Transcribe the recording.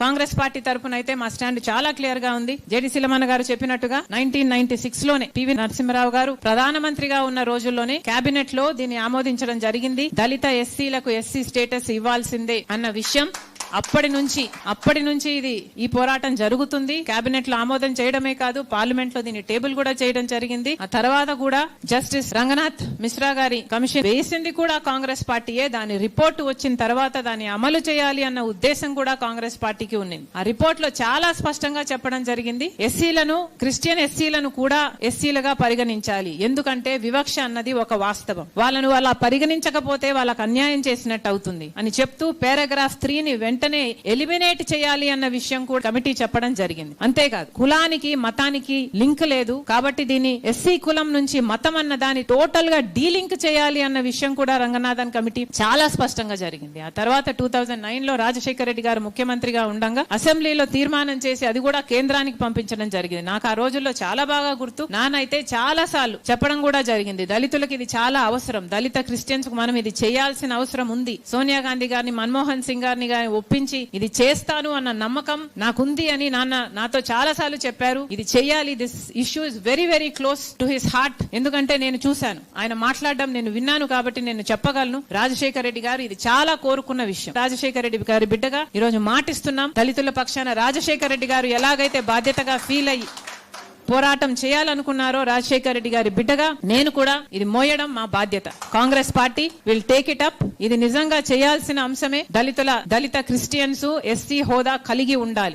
Congress party తరపున అయితే మా స్టాండ్ చాలా క్లియర్ గా ఉంది. జేడి సిలమన్న గారు చెప్పినట్టుగా 1996 లోనే పివి నరసింహరావు గారు ప్రధానమంత్రిగా ఉన్న రోజుల్లోనే కేబినెట్ లో దీన్ని ఆమోదించడం జరిగింది. దళిత ఎస్సీలకు ఎస్సీ స్టేటస్ ఇవ్వాల్సిందే అన్న విషయం అప్పటి నుంచి ఇది ఈ పోరాటం జరుగుతుంది. కేబినెట్ లో ఆమోదం చేయడమే కాదు, పార్లమెంట్ లో దీన్ని టేబుల్ కూడా చేయడం జరిగింది. ఆ తర్వాత కూడా జస్టిస్ రంగనాథ్ మిశ్రా గారి కమిషన్ వేసింది కూడా కాంగ్రెస్ పార్టీయే. దాని రిపోర్ట్ వచ్చిన తర్వాత దాన్ని అమలు చేయాలి అన్న ఉద్దేశం కూడా కాంగ్రెస్ పార్టీకి ఉంది. ఆ రిపోర్ట్ లో చాలా స్పష్టంగా చెప్పడం జరిగింది, ఎస్సీలను, క్రిస్టియన్ ఎస్సీలను కూడా ఎస్సీలుగా పరిగణించాలి. ఎందుకంటే వివక్ష అన్నది ఒక వాస్తవం. వాళ్ళను అలా పరిగణించకపోతే వాళ్ళకు అన్యాయం చేసినట్టు అవుతుంది అని చెప్తూ పారాగ్రాఫ్ 3ని వెంటనే ఎలిమినేట్ చేయాలి అన్న విషయం కూడా కమిటీ చెప్పడం జరిగింది. అంతేకాదు కులానికి మతానికి లింక్ లేదు కాబట్టి దీన్ని ఎస్సీ కులం నుంచి మతం అన్న దాన్ని టోటల్ గా డీలింక్ చేయాలి అన్న విషయం కూడా రంగనాథన్ కమిటీ చాలా స్పష్టంగా జరిగింది. ఆ తర్వాత 2009 లో రాజశేఖర రెడ్డి గారు ముఖ్యమంత్రిగా ఉండగా అసెంబ్లీలో తీర్మానం చేసి అది కూడా కేంద్రానికి పంపించడం జరిగింది. నాకు ఆ రోజుల్లో చాలా బాగా గుర్తు. నానైతే చాలా సార్లు చెప్పడం కూడా జరిగింది, దళితులకు ఇది చాలా అవసరం, దళిత క్రిస్టియన్స్ కు మనం ఇది చేయాల్సిన అవసరం ఉంది. సోనియా గాంధీ గారిని, మన్మోహన్ సింగ్ గారిని ఒప్పించి ఇది చేస్తాను అన్న నమ్మకం నాకుంది అని నాన్న నాతో చాలా సార్లు చెప్పారు. ఇది చెయ్యాలి, this issue is very very close to his heart. ఎందుకంటే నేను చూశాను, ఆయన మాట్లాడడం నేను విన్నాను కాబట్టి నేను చెప్పగలను. రాజశేఖర రెడ్డి గారు ఇది చాలా కోరుకున్న విషయం. రాజశేఖర రెడ్డి గారి బిడ్డగా ఈ రోజు మాటిస్తున్నాం, దళితుల పక్షాన రాజశేఖర రెడ్డి గారు ఎలాగైతే బాధ్యతగా ఫీల్ అయ్యి పోరాటం చేయాలనుకున్నారో రాజశేఖర రెడ్డి గారి బిడ్డగా నేను కూడా ఇది మోయడం మా బాధ్యత. Congress party will take it up. ఇది నిజంగా చేయాల్సిన అంశమే. దళిత క్రిస్టియన్స్ ఎస్సీ హోదా కలిగి ఉండాలి.